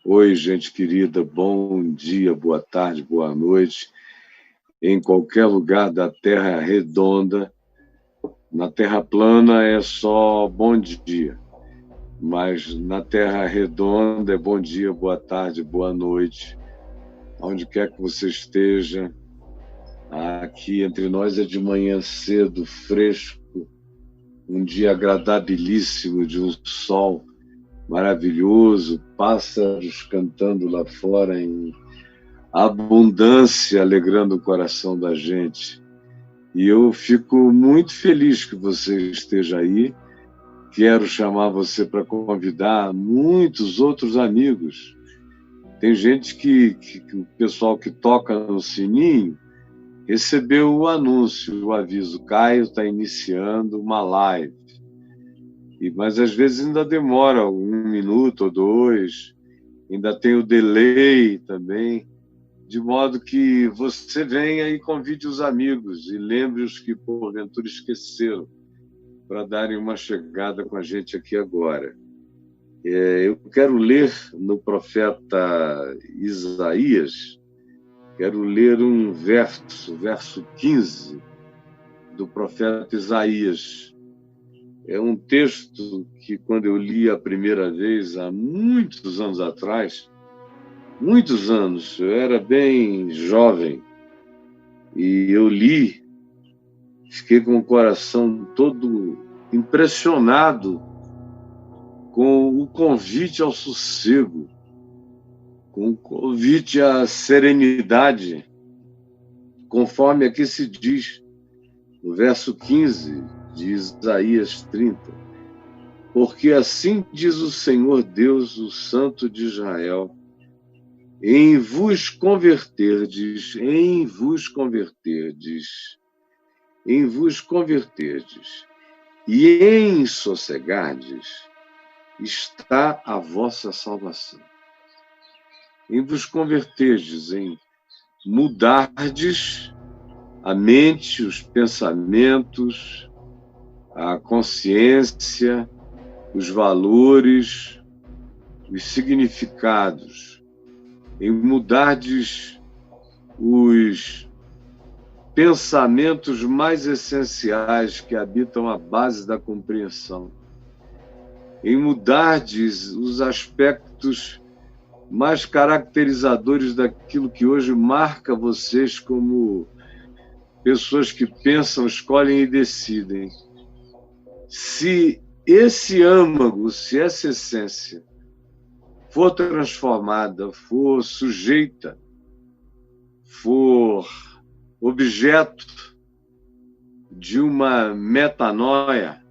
Oi, gente querida, bom dia, boa tarde, boa noite. Em qualquer lugar da Terra redonda, na Terra plana é só bom dia, mas na Terra redonda é bom dia, boa tarde, boa noite. Onde quer que você esteja, aqui entre nós é de manhã cedo, fresco, um dia agradabilíssimo de um sol maravilhoso, pássaros cantando lá fora em abundância, alegrando o coração da gente. E eu fico muito feliz que você esteja aí. Quero chamar você para convidar muitos outros amigos. Tem gente que o pessoal que toca no sininho recebeu o anúncio, o aviso. Caio está iniciando uma live. Mas às vezes ainda demora um minuto ou dois, ainda tem o delay também. De modo que você venha e convide os amigos e lembre os que porventura esqueceram para darem uma chegada com a gente aqui agora. Eu quero ler no profeta Isaías, quero ler um verso 15 do profeta Isaías. É um texto que, quando eu li a primeira vez, há muitos anos atrás, muitos anos, eu era bem jovem, e eu li, fiquei com o coração todo impressionado com o convite ao sossego, com o convite à serenidade, conforme aqui se diz no verso 15 de Isaías 30. Porque assim diz o Senhor Deus, o Santo de Israel: em vos converterdes, e em sossegardes, está a vossa salvação. Em vos converterdes, em mudardes a mente, os pensamentos, a consciência, os valores, os significados, em mudardes os pensamentos mais essenciais que habitam a base da compreensão, em mudardes os aspectos mais caracterizadores daquilo que hoje marca vocês como pessoas que pensam, escolhem e decidem. Se esse âmago, se essa essência for transformada, for sujeita, for objeto de uma metanoia,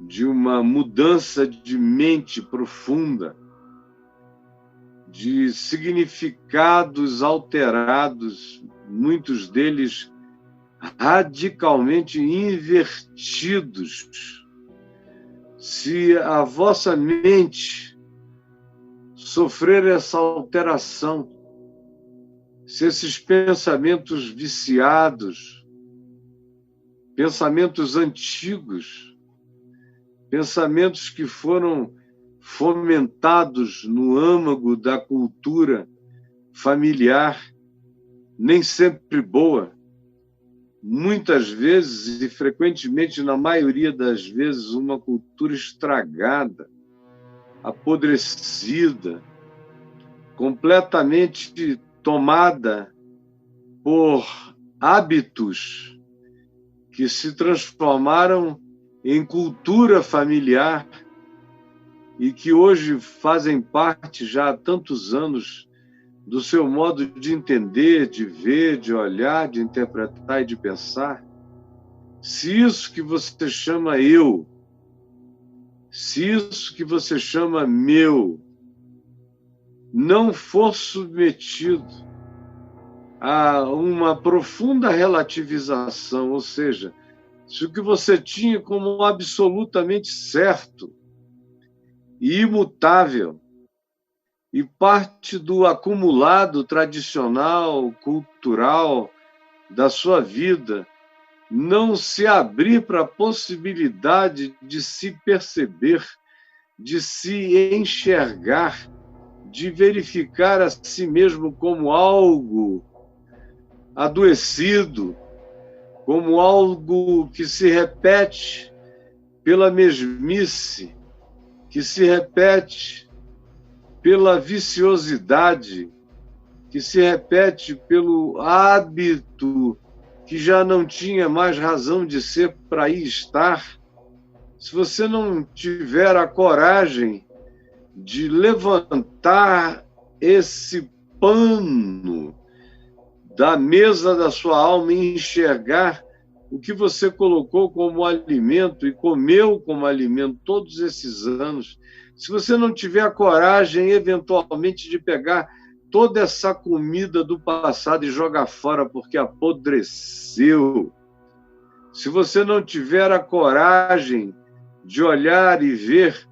de uma mudança de mente profunda, de significados alterados, muitos deles radicalmente invertidos. Se a vossa mente sofrer essa alteração, se esses pensamentos viciados, pensamentos antigos, pensamentos que foram fomentados no âmago da cultura familiar, nem sempre boa, muitas vezes e frequentemente, na maioria das vezes, uma cultura estragada, apodrecida, completamente tomada por hábitos que se transformaram em cultura familiar e que hoje fazem parte, já há tantos anos, do seu modo de entender, de ver, de olhar, de interpretar e de pensar. Se isso que você chama eu, se isso que você chama meu, não for submetido a uma profunda relativização, ou seja, se o que você tinha como absolutamente certo e imutável e parte do acumulado tradicional, cultural da sua vida, não se abrir para a possibilidade de se perceber, de se enxergar, de verificar a si mesmo como algo adoecido, como algo que se repete pela mesmice, que se repete pela viciosidade, que se repete pelo hábito que já não tinha mais razão de ser para aí estar. Se você não tiver a coragem de levantar esse pano da mesa da sua alma e enxergar o que você colocou como alimento e comeu como alimento todos esses anos, se você não tiver a coragem, eventualmente, de pegar toda essa comida do passado e jogar fora porque apodreceu, se você não tiver a coragem de olhar e ver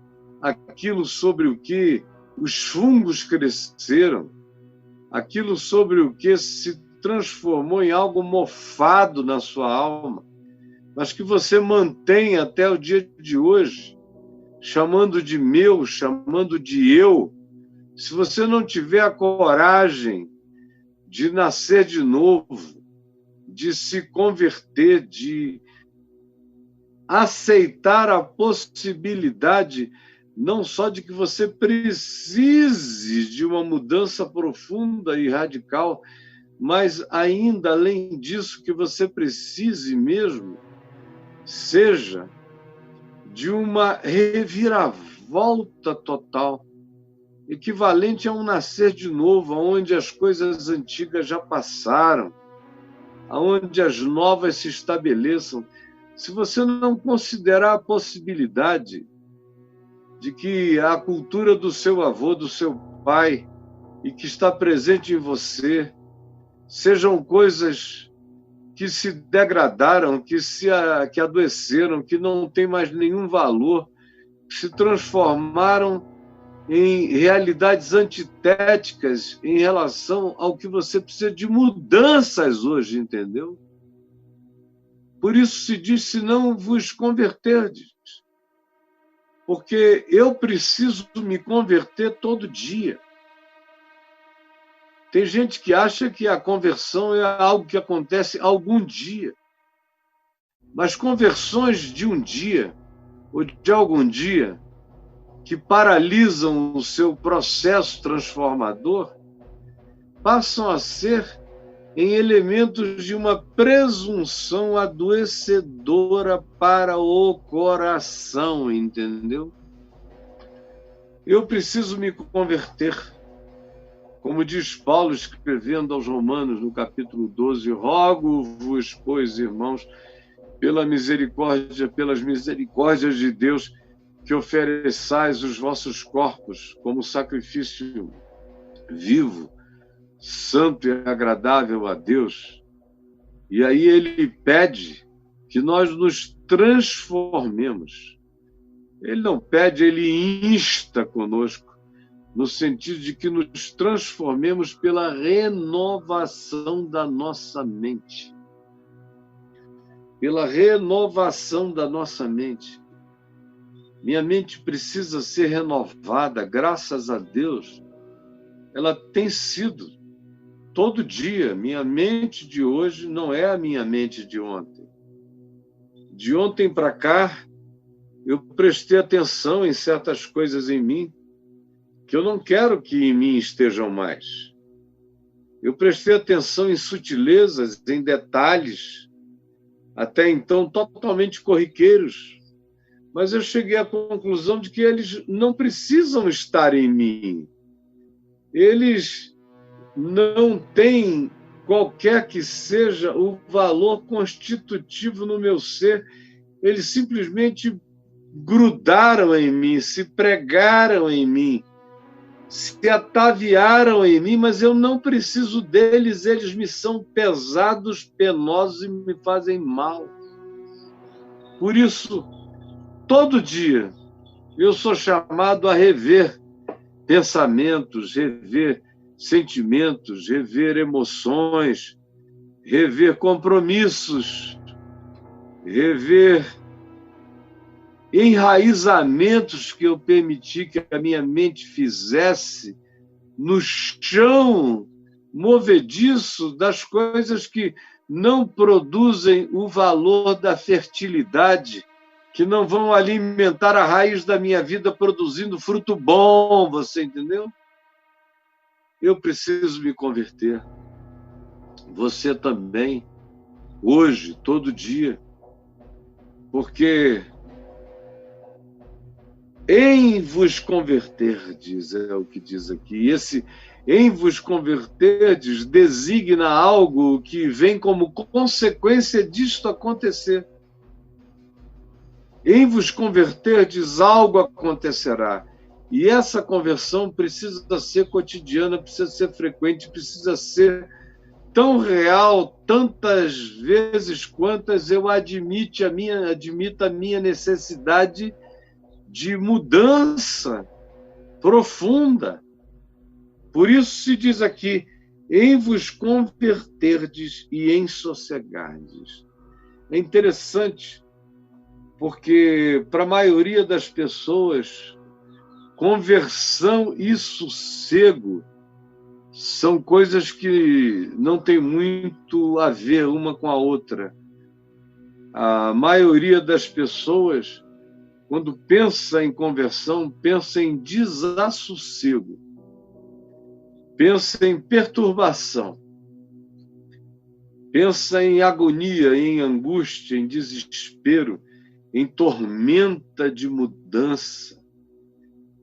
aquilo sobre o que os fungos cresceram, aquilo sobre o que se transformou em algo mofado na sua alma, mas que você mantém até o dia de hoje, chamando de meu, chamando de eu. Se você não tiver a coragem de nascer de novo, de se converter, de aceitar a possibilidade não só de que você precise de uma mudança profunda e radical, mas ainda, além disso, que você precise mesmo, seja de uma reviravolta total, equivalente a um nascer de novo, onde as coisas antigas já passaram, onde as novas se estabeleçam. Se você não considerar a possibilidade de que a cultura do seu avô, do seu pai, e que está presente em você, sejam coisas que se degradaram, que adoeceram, que não têm mais nenhum valor, que se transformaram em realidades antitéticas em relação ao que você precisa de mudanças hoje, entendeu? Por isso se diz, se não vos converterdes, porque eu preciso me converter todo dia. Tem gente que acha que a conversão é algo que acontece algum dia. Mas conversões de um dia, ou de algum dia, que paralisam o seu processo transformador, passam a ser em elementos de uma presunção adoecedora para o coração, entendeu? Eu preciso me converter. Como diz Paulo, escrevendo aos Romanos, no capítulo 12, rogo-vos, pois, irmãos, pelas misericórdias de Deus, que ofereçais os vossos corpos como sacrifício vivo, santo e agradável a Deus. E aí ele pede que nós nos transformemos. Ele não pede, ele insta conosco, no sentido de que nos transformemos pela renovação da nossa mente. Pela renovação da nossa mente. Minha mente precisa ser renovada, graças a Deus. Ela tem sido todo dia. Minha mente de hoje não é a minha mente de ontem. De ontem para cá, eu prestei atenção em certas coisas em mim que eu não quero que em mim estejam mais. Eu prestei atenção em sutilezas, em detalhes, até então totalmente corriqueiros, mas eu cheguei à conclusão de que eles não precisam estar em mim. Eles não têm qualquer que seja o valor constitutivo no meu ser, eles simplesmente grudaram em mim, se pregaram em mim, se ataviaram em mim, mas eu não preciso deles, eles me são pesados, penosos e me fazem mal. Por isso, todo dia, eu sou chamado a rever pensamentos, rever sentimentos, rever emoções, rever compromissos, rever enraizamentos que eu permiti que a minha mente fizesse no chão movediço das coisas que não produzem o valor da fertilidade, que não vão alimentar a raiz da minha vida produzindo fruto bom, você entendeu? Eu preciso me converter. Você também, hoje, todo dia, porque em vos converterdes, é o que diz aqui. Esse em vos converterdes designa algo que vem como consequência disto acontecer. Em vos converterdes, algo acontecerá. E essa conversão precisa ser cotidiana, precisa ser frequente, precisa ser tão real, tantas vezes quantas eu admito a minha necessidade de mudança profunda. Por isso se diz aqui, em vos converterdes e em sossegardes. É interessante, porque para a maioria das pessoas, conversão e sossego são coisas que não têm muito a ver uma com a outra. A maioria das pessoas, quando pensa em conversão, pensa em desassossego, pensa em perturbação, pensa em agonia, em angústia, em desespero, em tormenta de mudança,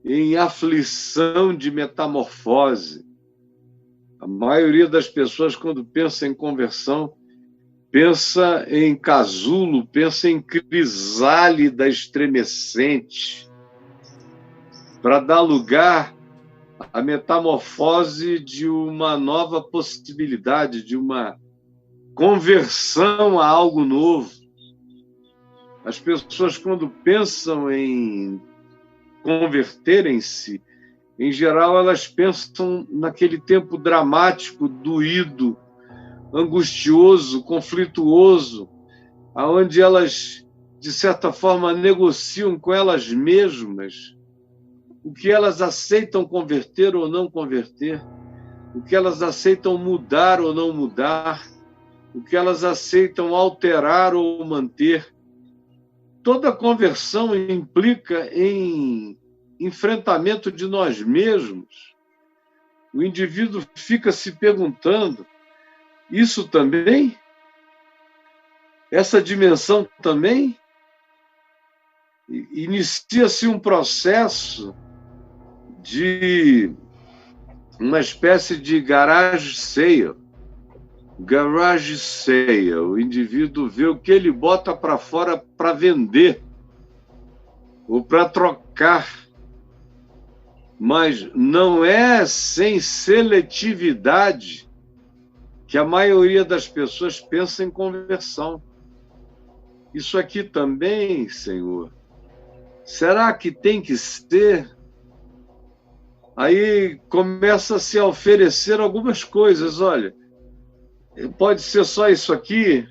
em aflição de metamorfose. A maioria das pessoas, quando pensa em conversão, pensa em casulo, pensa em crisálida estremecente, para dar lugar à metamorfose de uma nova possibilidade, de uma conversão a algo novo. As pessoas, quando pensam em converterem-se, em geral, elas pensam naquele tempo dramático, doído, angustioso, conflituoso, onde elas, de certa forma, negociam com elas mesmas o que elas aceitam converter ou não converter, o que elas aceitam mudar ou não mudar, o que elas aceitam alterar ou manter. Toda conversão implica em enfrentamento de nós mesmos. O indivíduo fica se perguntando, isso também? Essa dimensão também? Inicia-se um processo de uma espécie de garage sale. Garage sale. O indivíduo vê o que ele bota para fora para vender ou para trocar. Mas não é sem seletividade que a maioria das pessoas pensa em conversão. Isso aqui também, Senhor, será que tem que ser? Aí começa-se a oferecer algumas coisas. Olha, pode ser só isso aqui?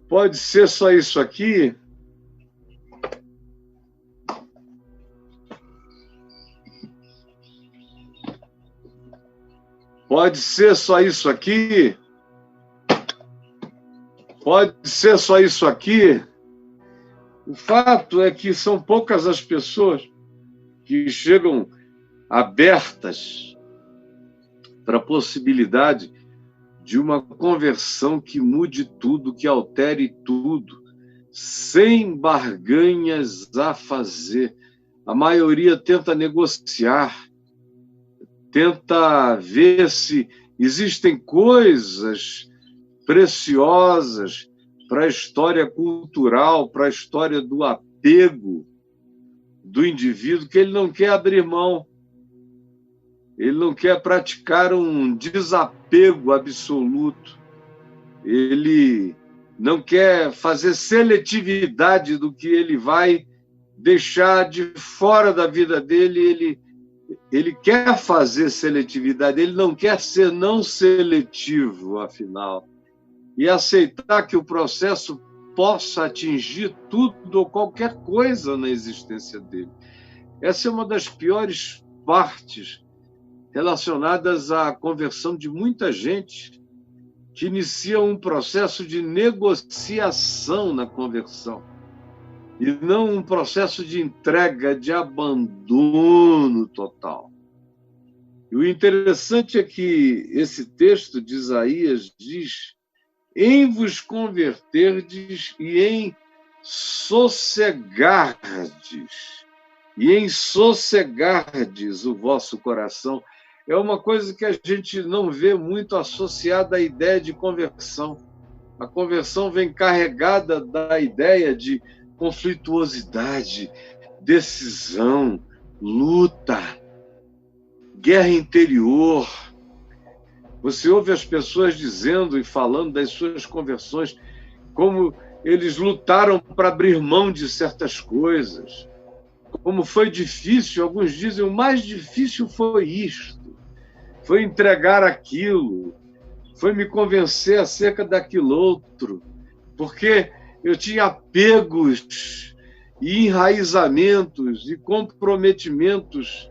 Pode ser só isso aqui? Pode ser só isso aqui? Pode ser só isso aqui? O fato é que são poucas as pessoas que chegam abertas para a possibilidade de uma conversão que mude tudo, que altere tudo, sem barganhas a fazer. A maioria tenta negociar, tenta ver se existem coisas preciosas para a história cultural, para a história do apego do indivíduo, que ele não quer abrir mão. Ele não quer praticar um desapego absoluto. Ele não quer fazer seletividade do que ele vai deixar de fora da vida dele. Ele quer fazer seletividade, ele não quer ser não seletivo, afinal. E aceitar que o processo possa atingir tudo ou qualquer coisa na existência dele. Essa é uma das piores partes relacionadas à conversão de muita gente que inicia um processo de negociação na conversão e não um processo de entrega, de abandono total. E o interessante é que esse texto de Isaías diz: em vos converterdes e em sossegardes, e em sossegardes o vosso coração. É uma coisa que a gente não vê muito associada à ideia de conversão. A conversão vem carregada da ideia de conflituosidade, decisão, luta, guerra interior. Você ouve as pessoas dizendo e falando das suas conversões, como eles lutaram para abrir mão de certas coisas, como foi difícil. Alguns dizem: o mais difícil foi isto, foi entregar aquilo, foi me convencer acerca daquilo outro, porque eu tinha apegos e enraizamentos e comprometimentos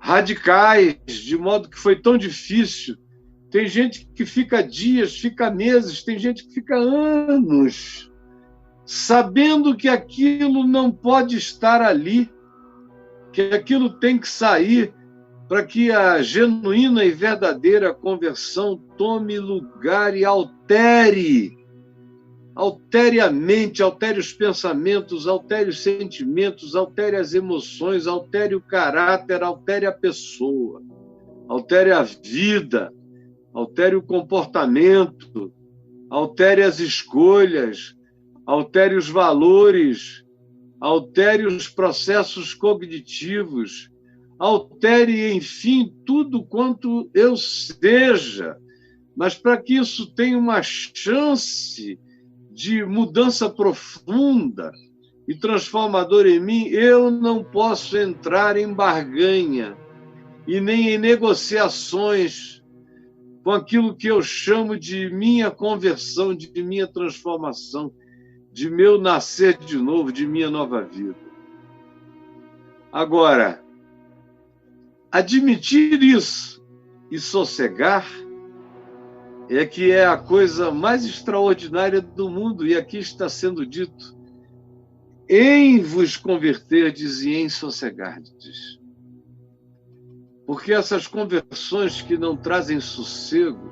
radicais, de modo que foi tão difícil. Tem gente que fica dias, fica meses, tem gente que fica anos, sabendo que aquilo não pode estar ali, que aquilo tem que sair para que a genuína e verdadeira conversão tome lugar e altere a mente, altere os pensamentos, altere os sentimentos, altere as emoções, altere o caráter, altere a pessoa, altere a vida, altere o comportamento, altere as escolhas, altere os valores, altere os processos cognitivos, altere, enfim, tudo quanto eu seja. Mas para que isso tenha uma chance de mudança profunda e transformadora em mim, eu não posso entrar em barganha e nem em negociações com aquilo que eu chamo de minha conversão, de minha transformação, de meu nascer de novo, de minha nova vida. Agora, admitir isso e sossegar é que é a coisa mais extraordinária do mundo, e aqui está sendo dito: em vos converterdes e em sossegardes. Porque essas conversões que não trazem sossego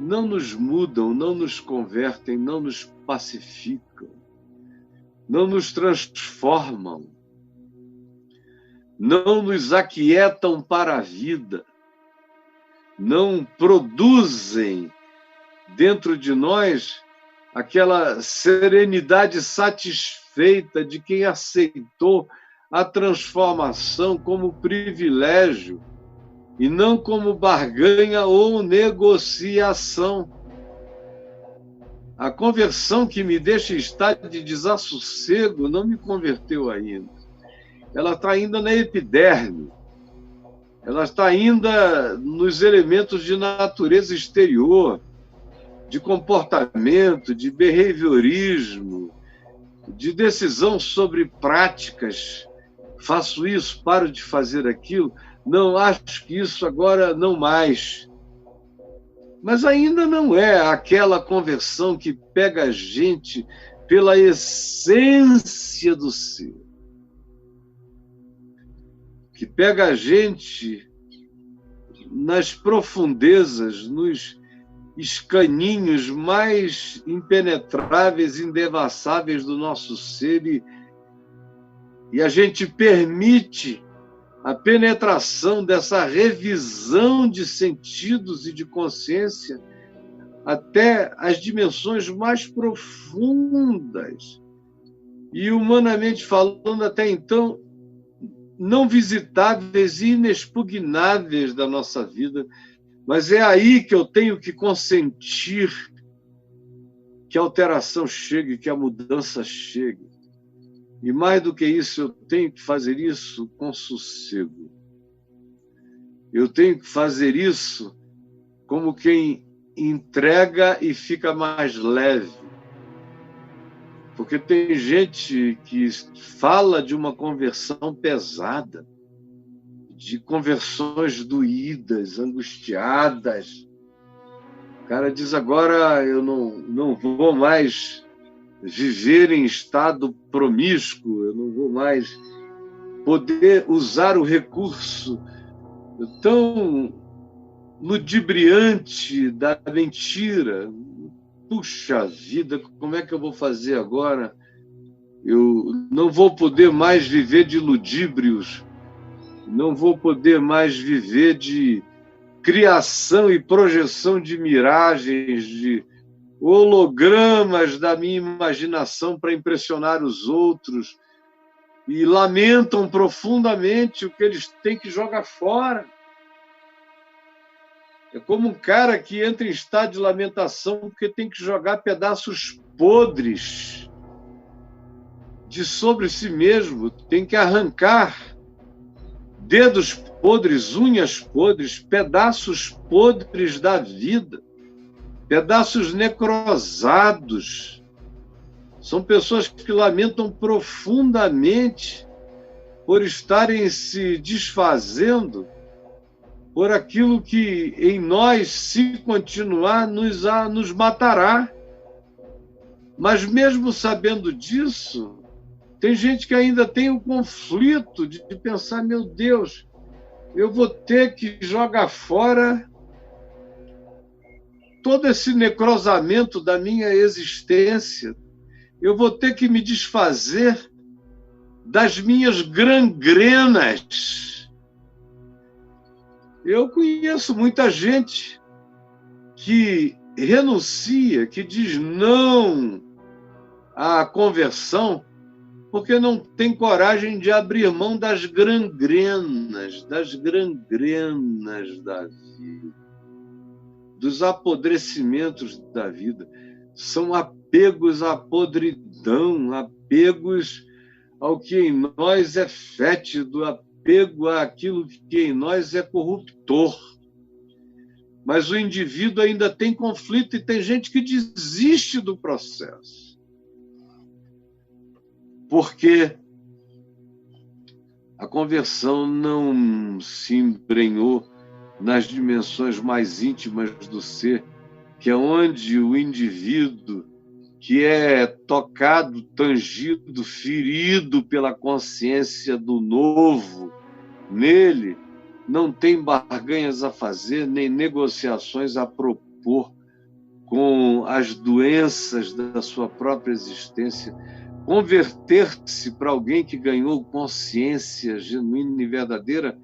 não nos mudam, não nos convertem, não nos pacificam, não nos transformam, não nos aquietam para a vida, não produzem dentro de nós aquela serenidade satisfeita de quem aceitou a transformação como privilégio e não como barganha ou negociação. A conversão que me deixa em estado de desassossego não me converteu ainda. Ela está ainda na epiderme. Ela está ainda nos elementos de natureza exterior, de comportamento, de behaviorismo, de decisão sobre práticas. Faço isso, paro de fazer aquilo. Não, acho que isso agora não mais. Mas ainda não é aquela conversão que pega a gente pela essência do ser, que pega a gente nas profundezas, nos escaninhos mais impenetráveis, indevassáveis do nosso ser, e a gente permite a penetração dessa revisão de sentidos e de consciência até as dimensões mais profundas e, humanamente falando, até então, não visitáveis e inexpugnáveis da nossa vida. Mas é aí que eu tenho que consentir que a alteração chegue, que a mudança chegue. E mais do que isso, eu tenho que fazer isso com sossego. Eu tenho que fazer isso como quem entrega e fica mais leve. Porque tem gente que fala de uma conversão pesada, de conversões doídas, angustiadas. O cara diz: agora eu não vou mais viver em estado promíscuo, eu não vou mais poder usar o recurso tão ludibriante da mentira. Puxa vida, como é que eu vou fazer agora? Eu não vou poder mais viver de ludíbrios, não vou poder mais viver de criação e projeção de miragens, de hologramas da minha imaginação para impressionar os outros, e lamentam profundamente o que eles têm que jogar fora. É como um cara que entra em estado de lamentação porque tem que jogar pedaços podres de sobre si mesmo, tem que arrancar dedos podres, unhas podres, pedaços podres da vida, pedaços necrosados. São pessoas que lamentam profundamente por estarem se desfazendo por aquilo que em nós, se continuar, nos matará. Mas mesmo sabendo disso, tem gente que ainda tem o conflito de pensar: meu Deus, eu vou ter que jogar fora todo esse necrosamento da minha existência, eu vou ter que me desfazer das minhas gangrenas. Eu conheço muita gente que renuncia, que diz não à conversão, porque não tem coragem de abrir mão das gangrenas da vida, dos apodrecimentos da vida. São apegos à podridão, apegos ao que em nós é fétido, apego àquilo que em nós é corruptor. Mas o indivíduo ainda tem conflito e tem gente que desiste do processo. Porque a conversão não se embrenhou nas dimensões mais íntimas do ser, que é onde o indivíduo que é tocado, tangido, ferido pela consciência do novo nele, não tem barganhas a fazer, nem negociações a propor com as doenças da sua própria existência. Converter-se para alguém que ganhou consciência genuína e verdadeira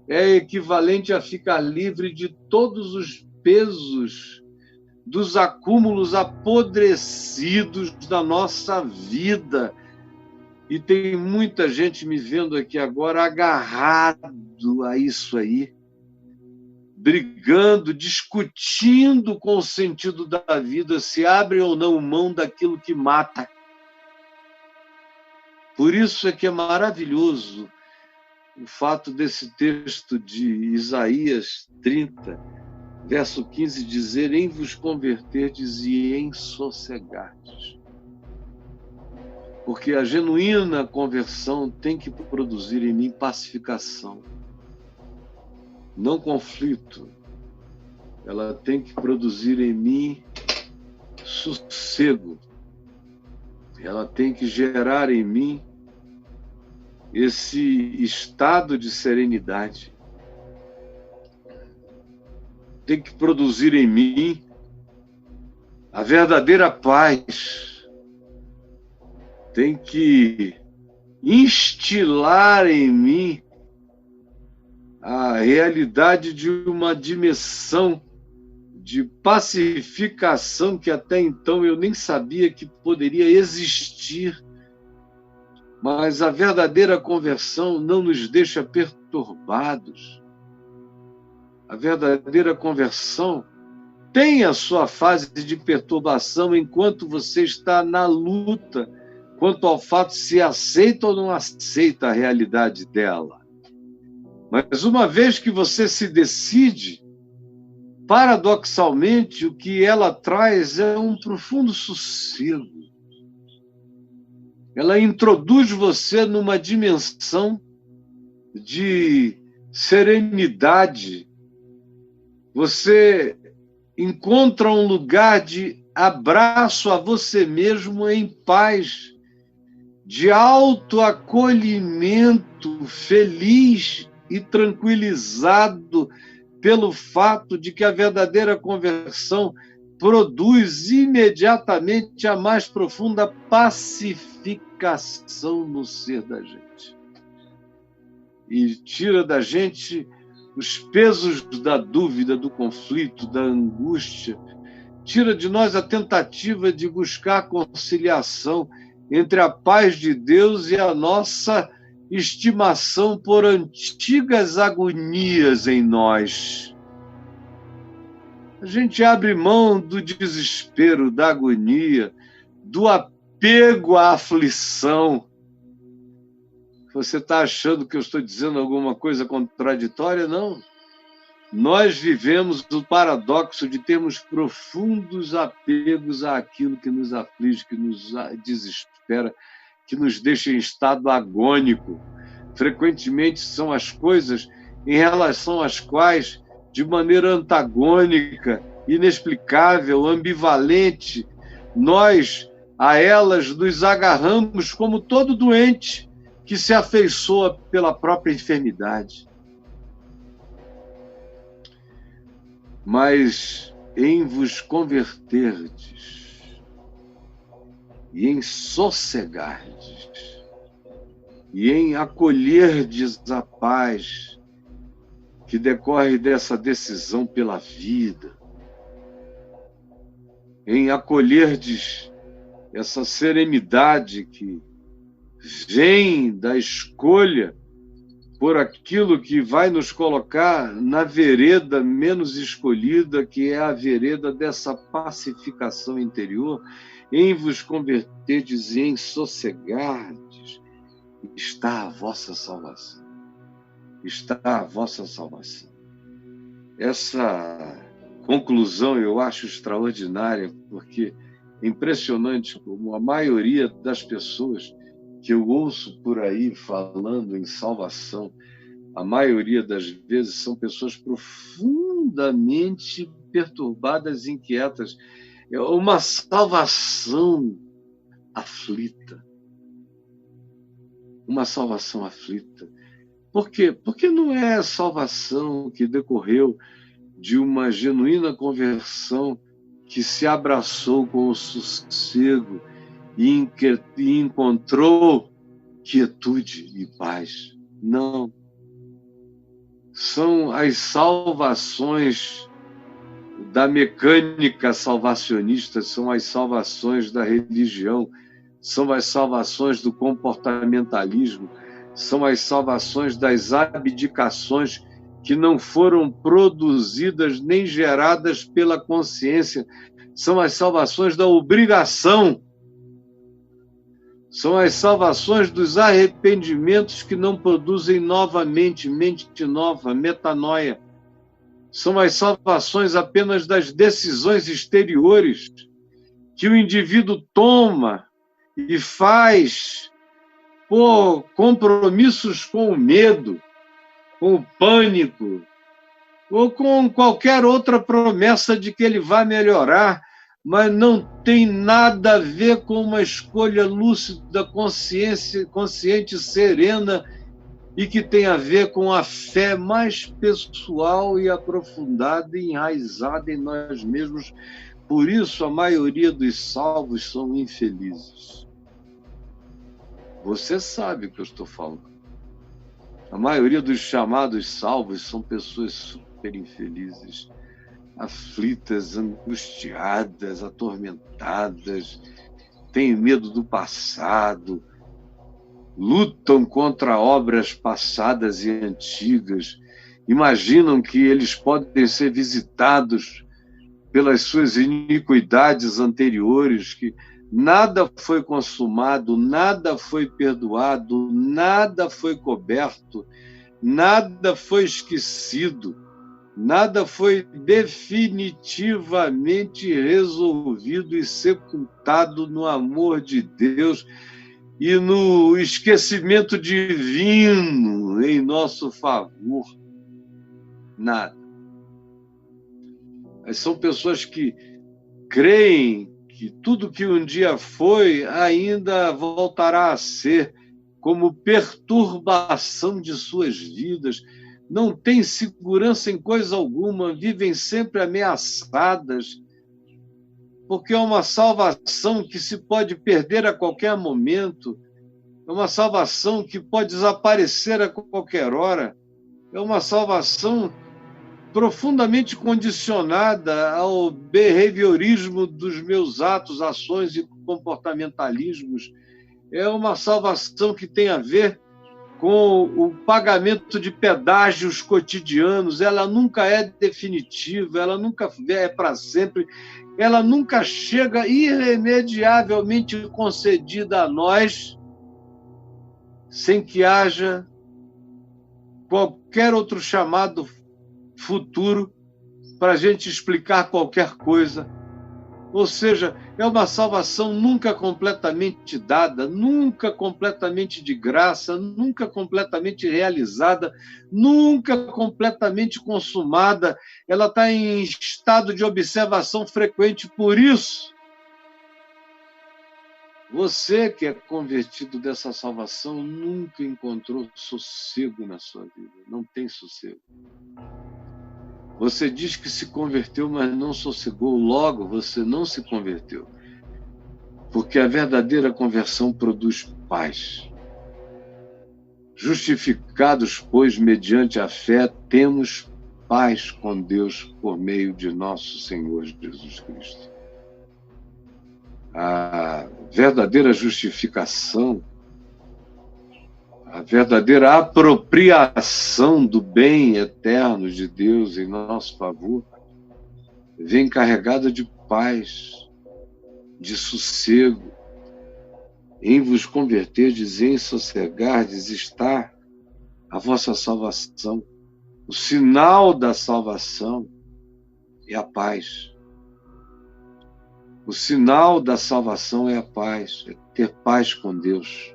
é equivalente a ficar livre de todos os pesos dos acúmulos apodrecidos da nossa vida. E tem muita gente me vendo aqui agora agarrado a isso aí, brigando, discutindo com o sentido da vida, se abre ou não mão daquilo que mata. Por isso é que é maravilhoso o fato desse texto de Isaías 30, verso 15, dizer: em vos converterdes e em sossegardes. Porque a genuína conversão tem que produzir em mim pacificação, não conflito. Ela tem que produzir em mim sossego. Ela tem que gerar em mim esse estado de serenidade. Tem que produzir em mim a verdadeira paz. Tem que instilar em mim a realidade de uma dimensão de pacificação que até então eu nem sabia que poderia existir. Mas a verdadeira conversão não nos deixa perturbados. A verdadeira conversão tem a sua fase de perturbação enquanto você está na luta quanto ao fato se aceita ou não aceita a realidade dela. Mas uma vez que você se decide, paradoxalmente, o que ela traz é um profundo sossego. ela introduz você numa dimensão de serenidade. Você encontra um lugar de abraço a você mesmo em paz, de autoacolhimento, feliz e tranquilizado pelo fato de que a verdadeira conversão produz imediatamente a mais profunda pacificação no ser da gente. E tira da gente os pesos da dúvida, do conflito, da angústia. Tira de nós a tentativa de buscar conciliação entre a paz de Deus e a nossa estimação por antigas agonias em nós. A gente abre mão do desespero, da agonia, do apego à aflição. Você está achando que eu estou dizendo alguma coisa contraditória? Não. Nós vivemos o paradoxo de termos profundos apegos àquilo que nos aflige, que nos desespera, que nos deixa em estado agônico. Frequentemente são as coisas em relação às quais, de maneira antagônica, inexplicável, ambivalente, nós a elas nos agarramos como todo doente que se afeiçoa pela própria enfermidade. Mas em vos converterdes e em sossegardes e em acolherdes a paz que decorre dessa decisão pela vida, em acolherdes essa serenidade que vem da escolha por aquilo que vai nos colocar na vereda menos escolhida, que é a vereda dessa pacificação interior, em vos converterdes e em sossegardes, está a vossa salvação. Está a vossa salvação. Essa conclusão eu acho extraordinária, porque é impressionante como a maioria das pessoas que eu ouço por aí falando em salvação, a maioria das vezes são pessoas profundamente perturbadas, inquietas. É uma salvação aflita. Uma salvação aflita. Por quê? Porque não é a salvação que decorreu de uma genuína conversão que se abraçou com o sossego e encontrou quietude e paz. Não. São as salvações da mecânica salvacionista, são as salvações da religião, são as salvações do comportamentalismo, são as salvações das abdicações que não foram produzidas nem geradas pela consciência, são as salvações da obrigação. São as salvações dos arrependimentos que não produzem novamente mente nova, metanoia. São as salvações apenas das decisões exteriores que o indivíduo toma e faz por compromissos com o medo, com o pânico, ou com qualquer outra promessa de que ele vai melhorar, mas não tem nada a ver com uma escolha lúcida, consciente, serena, e que tem a ver com a fé mais pessoal e aprofundada e enraizada em nós mesmos. Por isso, a maioria dos salvos são infelizes. Você sabe o que eu estou falando. A maioria dos chamados salvos são pessoas super infelizes, aflitas, angustiadas, atormentadas, têm medo do passado, lutam contra obras passadas e antigas, imaginam que eles podem ser visitados pelas suas iniquidades anteriores, que nada foi consumado, nada foi perdoado, nada foi coberto, nada foi esquecido. Nada foi definitivamente resolvido e sepultado no amor de Deus. e no esquecimento divino em nosso favor. Nada. Mas são pessoas que creem que tudo que um dia foi ainda voltará a ser, como perturbação de suas vidas, não têm segurança em coisa alguma, vivem sempre ameaçadas, porque é uma salvação que se pode perder a qualquer momento, é uma salvação que pode desaparecer a qualquer hora, é uma salvação profundamente condicionada ao behaviorismo dos meus atos, ações e comportamentalismos. É uma salvação que tem a ver com o pagamento de pedágios cotidianos. Ela nunca é definitiva, ela nunca é para sempre, ela nunca chega irremediavelmente concedida a nós, sem que haja qualquer outro chamado futuro para a gente explicar qualquer coisa. Ou seja, é uma salvação nunca completamente dada, nunca completamente de graça, nunca completamente realizada, nunca completamente consumada. Ela está em estado de observação frequente. Por isso, você que é convertido dessa salvação nunca encontrou sossego na sua vida. Não tem sossego. Você diz que se converteu, mas não sossegou. Logo, você não se converteu. Porque a verdadeira conversão produz paz. Justificados, pois, mediante a fé, temos paz com Deus por meio de nosso Senhor Jesus Cristo. A verdadeira justificação, a verdadeira apropriação do bem eterno de Deus em nosso favor vem carregada de paz, de sossego. Em vos converterdes, em sossegardes, está a vossa salvação. O sinal da salvação é a paz. O sinal da salvação é a paz, é ter paz com Deus.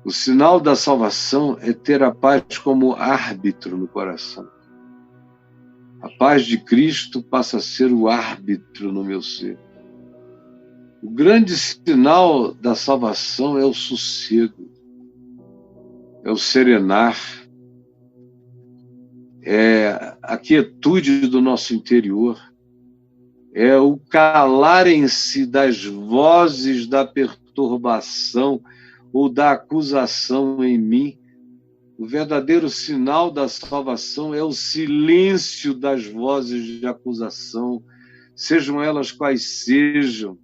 O sinal da salvação é ter a paz como árbitro no coração. A paz de Cristo passa a ser o árbitro no meu ser. O grande sinal da salvação é o sossego, é o serenar, é a quietude do nosso interior, é o calarem-se das vozes da perturbação ou da acusação em mim. O verdadeiro sinal da salvação é o silêncio das vozes de acusação, sejam elas quais sejam,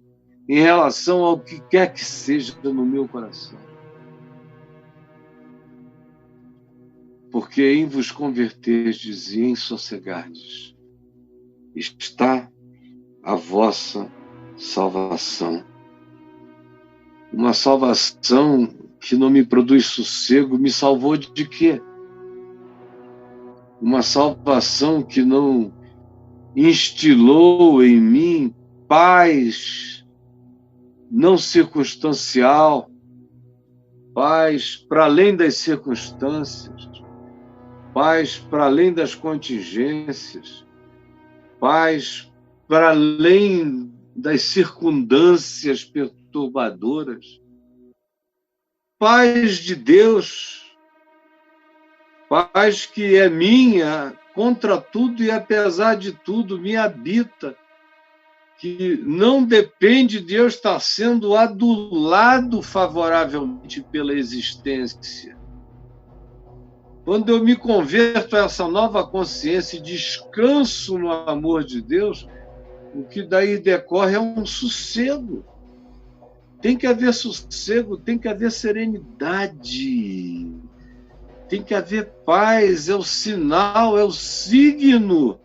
em relação ao que quer que seja no meu coração. Porque em vos converterdes e em sossegardes está a vossa salvação. Uma salvação que não me produz sossego me salvou de quê? Uma salvação que não instilou em mim paz não circunstancial, paz para além das circunstâncias, paz para além das contingências, paz para além das circundâncias perturbadoras, paz de Deus, paz que é minha contra tudo e apesar de tudo me habita, que não depende de eu estar sendo adulado favoravelmente pela existência. Quando eu me converto a essa nova consciência e descanso no amor de Deus, o que daí decorre é um sossego. Tem que haver sossego, tem que haver serenidade, tem que haver paz, é o sinal, é o signo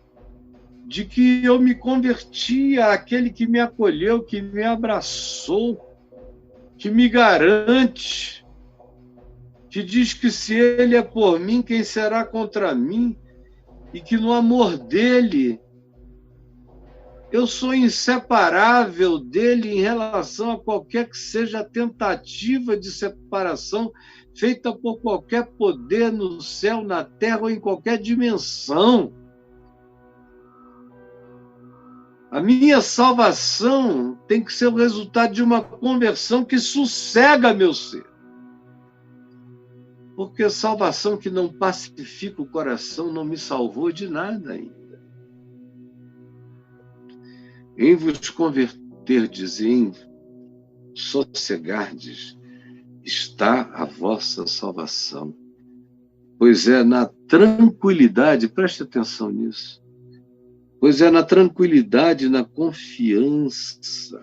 de que eu me converti àquele que me acolheu, que me abraçou, que me garante, que diz que se ele é por mim, quem será contra mim? E que no amor dele Eu sou inseparável dele em relação a qualquer que seja a tentativa de separação feita por qualquer poder no céu, na terra ou em qualquer dimensão. A minha salvação tem que ser o resultado de uma conversão que sossega meu ser. Porque a salvação que não pacifica o coração não me salvou de nada ainda. Em vos converterdes e em sossegardes está a vossa salvação. Pois é na tranquilidade, preste atenção nisso, pois é na tranquilidade, na confiança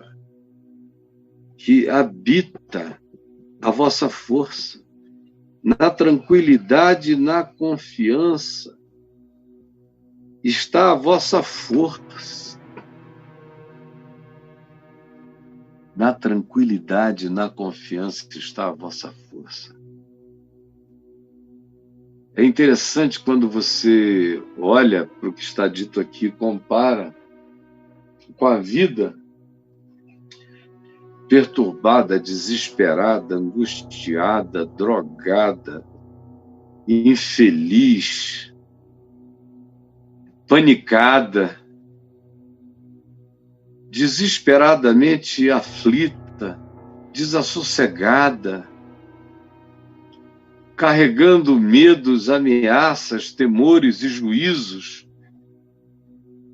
que habita a vossa força. Na tranquilidade, na confiança está a vossa força. Na tranquilidade, na confiança está a vossa força. É interessante quando você olha para o que está dito aqui e compara com a vida perturbada, desesperada, angustiada, drogada, infeliz, panicada, desesperadamente aflita, desassossegada, carregando medos, ameaças, temores e juízos,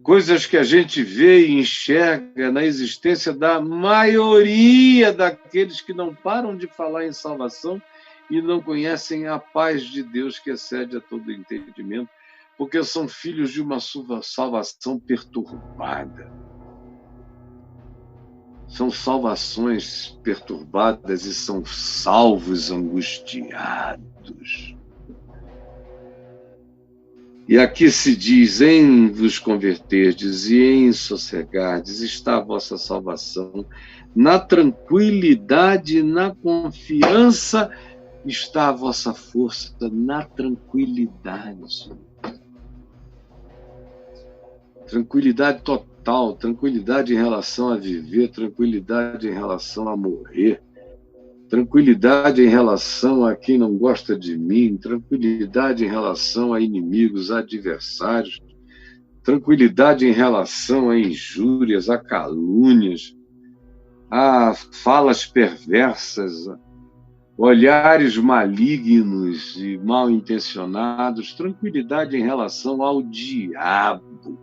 coisas que a gente vê e enxerga na existência da maioria daqueles que não param de falar em salvação e não conhecem a paz de Deus que excede a todo entendimento, porque são filhos de uma salvação perturbada. São salvações perturbadas e são salvos angustiados. E aqui se diz, em vos converterdes e em sossegardes está a vossa salvação. Na tranquilidade, na confiança está a vossa força, na tranquilidade. Tranquilidade total, tranquilidade em relação a viver, tranquilidade em relação a morrer, tranquilidade em relação a quem não gosta de mim, tranquilidade em relação a inimigos, a adversários, tranquilidade em relação a injúrias, a calúnias, a falas perversas, a olhares malignos e mal intencionados, tranquilidade em relação ao diabo,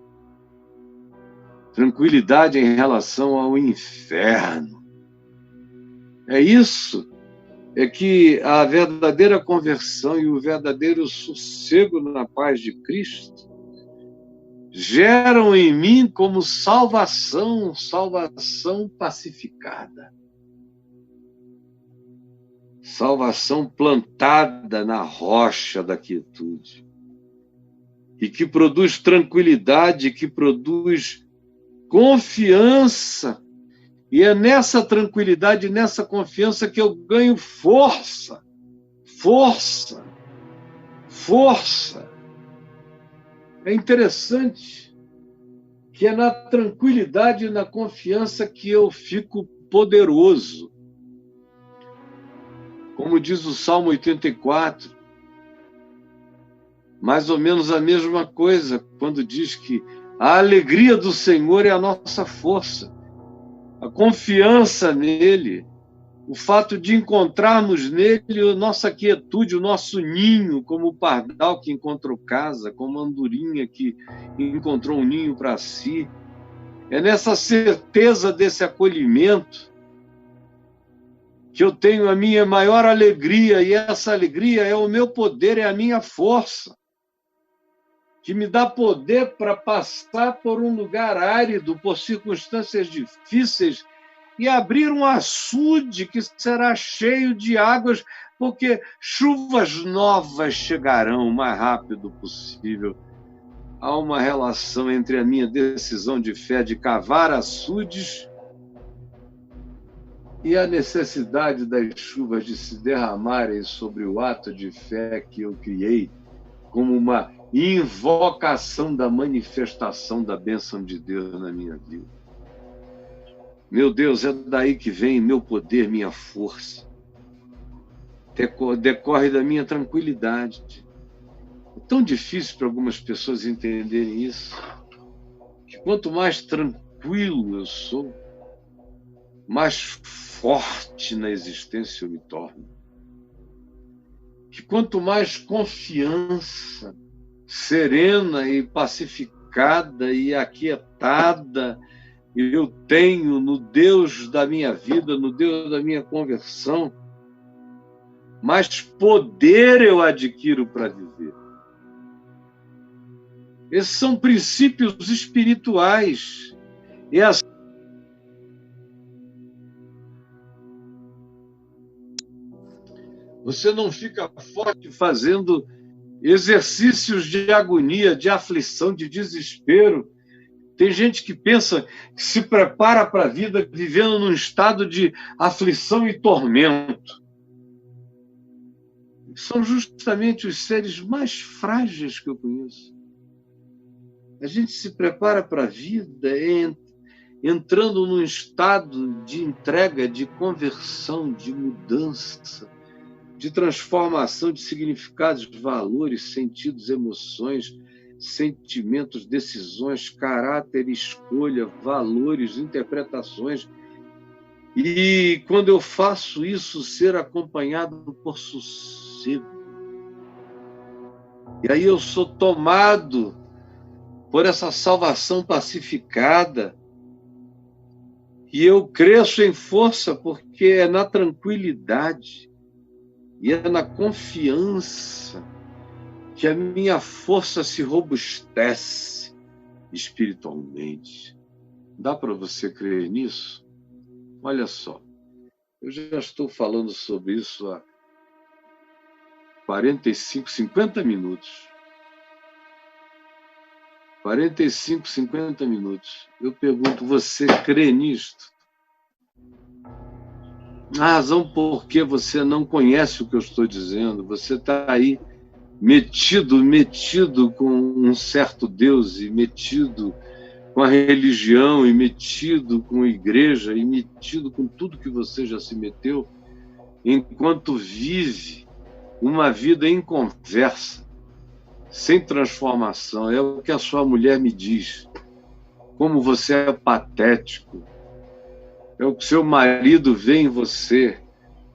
tranquilidade em relação ao inferno. É isso, é que a verdadeira conversão e o verdadeiro sossego na paz de Cristo geram em mim como salvação, salvação pacificada. Salvação plantada na rocha da quietude. E que produz tranquilidade, que produz confiança. E é nessa tranquilidade, nessa confiança que eu ganho força. Força. Força. É interessante que é na tranquilidade e na confiança que eu fico poderoso. Como diz o Salmo 84, mais ou menos a mesma coisa, quando diz que a alegria do Senhor é a nossa força, a confiança nele, o fato de encontrarmos nele a nossa quietude, o nosso ninho, como o pardal que encontrou casa, como a andorinha que encontrou um ninho para si. É nessa certeza desse acolhimento que eu tenho a minha maior alegria, e essa alegria é o meu poder, é a minha força, que me dá poder para passar por um lugar árido, por circunstâncias difíceis, e abrir um açude que será cheio de águas, porque chuvas novas chegarão o mais rápido possível. Há uma relação entre a minha decisão de fé de cavar açudes e a necessidade das chuvas de se derramarem sobre o ato de fé que eu criei como uma invocação da manifestação da bênção de Deus na minha vida. Meu Deus, é daí que vem meu poder, minha força. Decorre da minha tranquilidade. É tão difícil para algumas pessoas entenderem isso, que quanto mais tranquilo eu sou, mais forte na existência eu me torno. Que quanto mais confiança, serena e pacificada e aquietada eu tenho no Deus da minha vida, no Deus da minha conversão, mais poder eu adquiro para viver. Esses são princípios espirituais. E assim, você não fica forte fazendo exercícios de agonia, de aflição, de desespero. Tem gente que pensa que se prepara para a vida vivendo num estado de aflição e tormento. São justamente os seres mais frágeis que eu conheço. A gente se prepara para a vida entrando num estado de entrega, de conversão, de mudança, de transformação de significados, valores, sentidos, emoções, sentimentos, decisões, caráter, escolha, valores, interpretações. E quando eu faço isso, ser acompanhado por sossego. E aí eu sou tomado por essa salvação pacificada. E eu cresço em força porque é na tranquilidade e é na confiança que a minha força se robustece espiritualmente. Dá para você crer nisso? Olha só, eu já estou falando sobre isso há 45, 50 minutos. 45, 50 minutos. Eu pergunto, você crê nisto? A razão por que você não conhece o que eu estou dizendo, você está aí metido com um certo Deus, e metido com a religião, e metido com a igreja, e metido com tudo que você já se meteu, enquanto vive uma vida inconversa, sem transformação. É o que a sua mulher me diz. Como você é patético. É o que seu marido vê em você.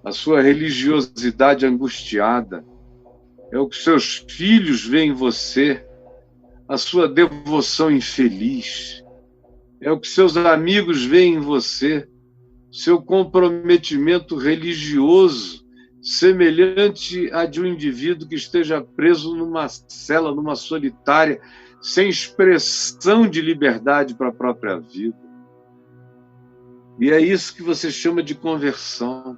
A sua religiosidade angustiada. É o que seus filhos veem em você. A sua devoção infeliz. É o que seus amigos veem em você. Seu comprometimento religioso, semelhante a de um indivíduo que esteja preso numa cela, numa solitária, sem expressão de liberdade para a própria vida. E é isso que você chama de conversão,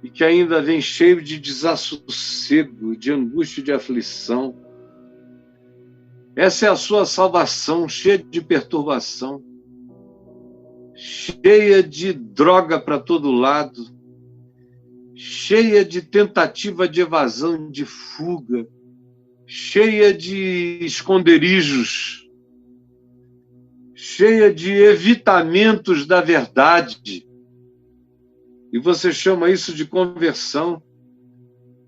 e que ainda vem cheio de desassossego, de angústia e de aflição. Essa é a sua salvação, cheia de perturbação, cheia de droga para todo lado, cheia de tentativa de evasão, de fuga, cheia de esconderijos, cheia de evitamentos da verdade. E você chama isso de conversão,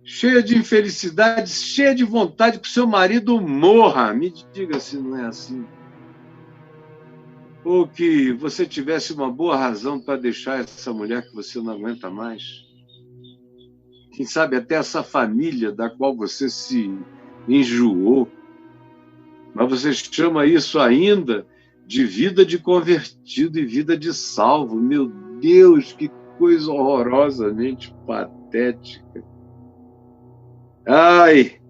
cheia de infelicidade, cheia de vontade que o seu marido morra. Me diga se não é assim. Ou que você tivesse uma boa razão para deixar essa mulher que você não aguenta mais. Quem sabe até essa família da qual você se enjoou. Mas você chama isso ainda de vida de convertido e vida de salvo. Meu Deus, que coisa horrorosamente patética. Ai,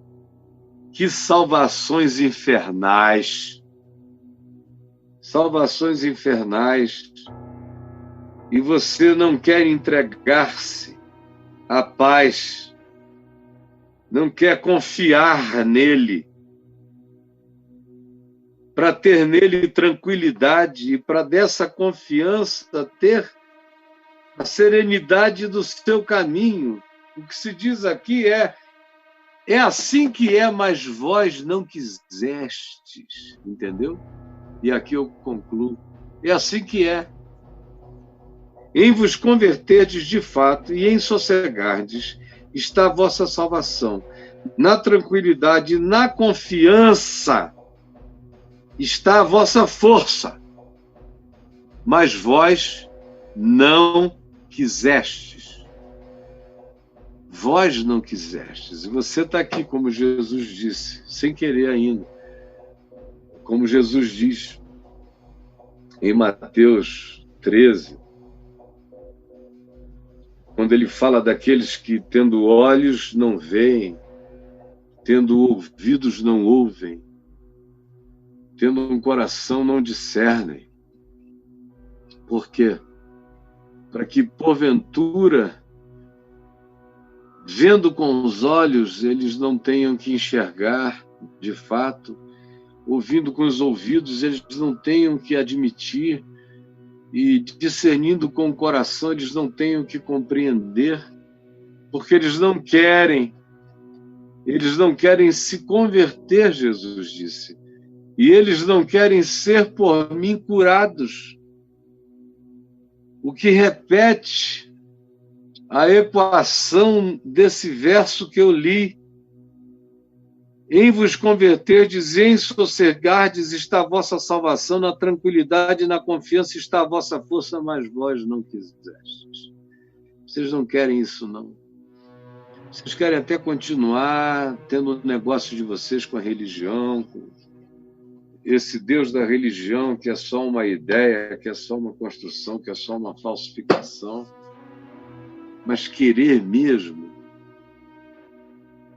que salvações infernais. Salvações infernais. E você não quer entregar-se à paz, não quer confiar nele, para ter nele tranquilidade e para dessa confiança ter a serenidade do seu caminho. O que se diz aqui é É assim que é, mas vós não quisestes, entendeu? E aqui eu concluo. É assim que é. Em vos converterdes de fato e em sossegardes está a vossa salvação. Na tranquilidade, na confiança está a vossa força. Mas vós não quisestes. Vós não quisestes. E você está aqui, como Jesus disse, sem querer ainda. Como Jesus diz em Mateus 13, quando ele fala daqueles que, tendo olhos, não veem, tendo ouvidos, não ouvem, tendo um coração, não discernem. Por quê? Para que, porventura, vendo com os olhos, eles não tenham que enxergar de fato, ouvindo com os ouvidos, eles não tenham que admitir, e discernindo com o coração, eles não tenham que compreender, porque eles não querem se converter, Jesus disse, e eles não querem ser por mim curados, o que repete a equação desse verso que eu li. Em vos converterdes e em sossegardes está a vossa salvação, na tranquilidade e na confiança está a vossa força, mas vós não quisestes. Vocês não querem isso, não. Vocês querem até continuar tendo o negócio de vocês com a religião, com esse Deus da religião que é só uma ideia, que é só uma construção, que é só uma falsificação. Mas querer mesmo,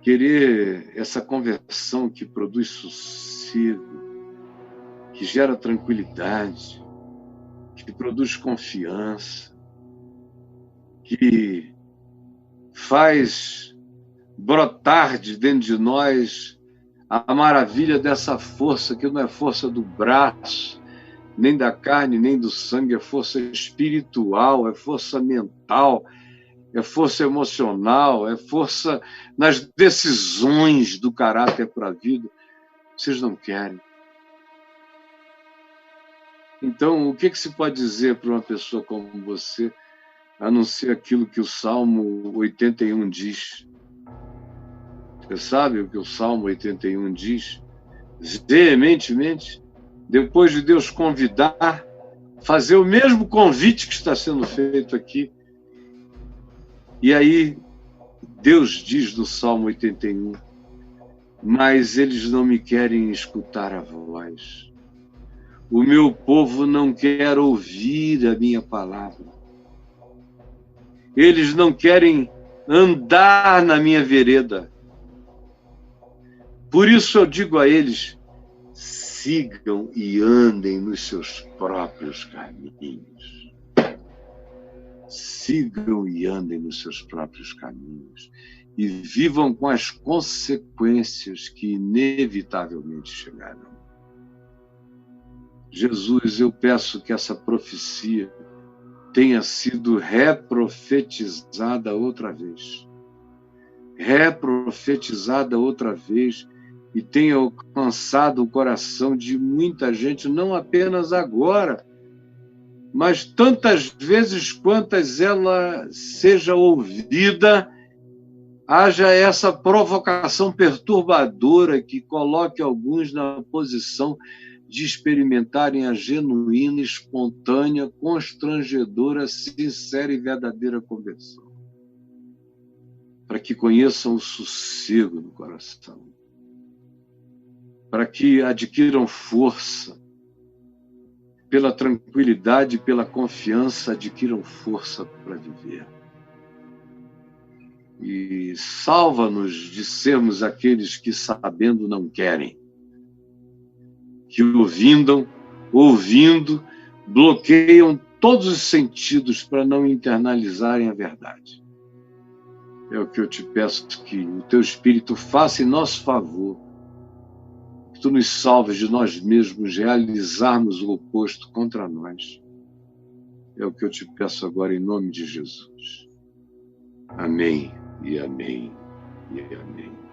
querer essa conversão que produz sossego, que gera tranquilidade, que produz confiança, que faz brotar de dentro de nós a maravilha dessa força, que não é força do braço, nem da carne, nem do sangue, é força espiritual, é força mental, é força emocional, é força nas decisões do caráter para a vida. Vocês não querem. Então, o que se pode dizer para uma pessoa como você, a não ser aquilo que o Salmo 81 diz? Você sabe o que o Salmo 81 diz? Veementemente, depois de Deus convidar, fazer o mesmo convite que está sendo feito aqui. E aí, Deus diz no Salmo 81, mas eles não me querem escutar a voz. O meu povo não quer ouvir a minha palavra. Eles não querem andar na minha vereda. Por isso eu digo a eles, sigam e andem nos seus próprios caminhos. Sigam e andem nos seus próprios caminhos. E vivam com as consequências que inevitavelmente chegarão. Jesus, eu peço que essa profecia tenha sido reprofetizada outra vez. Reprofetizada outra vez e tenha alcançado o coração de muita gente, não apenas agora, mas tantas vezes quantas ela seja ouvida, haja essa provocação perturbadora que coloque alguns na posição de experimentarem a genuína, espontânea, constrangedora, sincera e verdadeira conversão. Para que conheçam o sossego no coração. Para que adquiram força. Pela tranquilidade e pela confiança, adquiram força para viver. E salva-nos de sermos aqueles que, sabendo, não querem. Que ouvindo, bloqueiam todos os sentidos para não internalizarem a verdade. É o que eu te peço, que o teu Espírito faça em nosso favor, que tu nos salves de nós mesmos realizarmos o oposto contra nós. É o que eu te peço agora em nome de Jesus. Amém e amém e amém.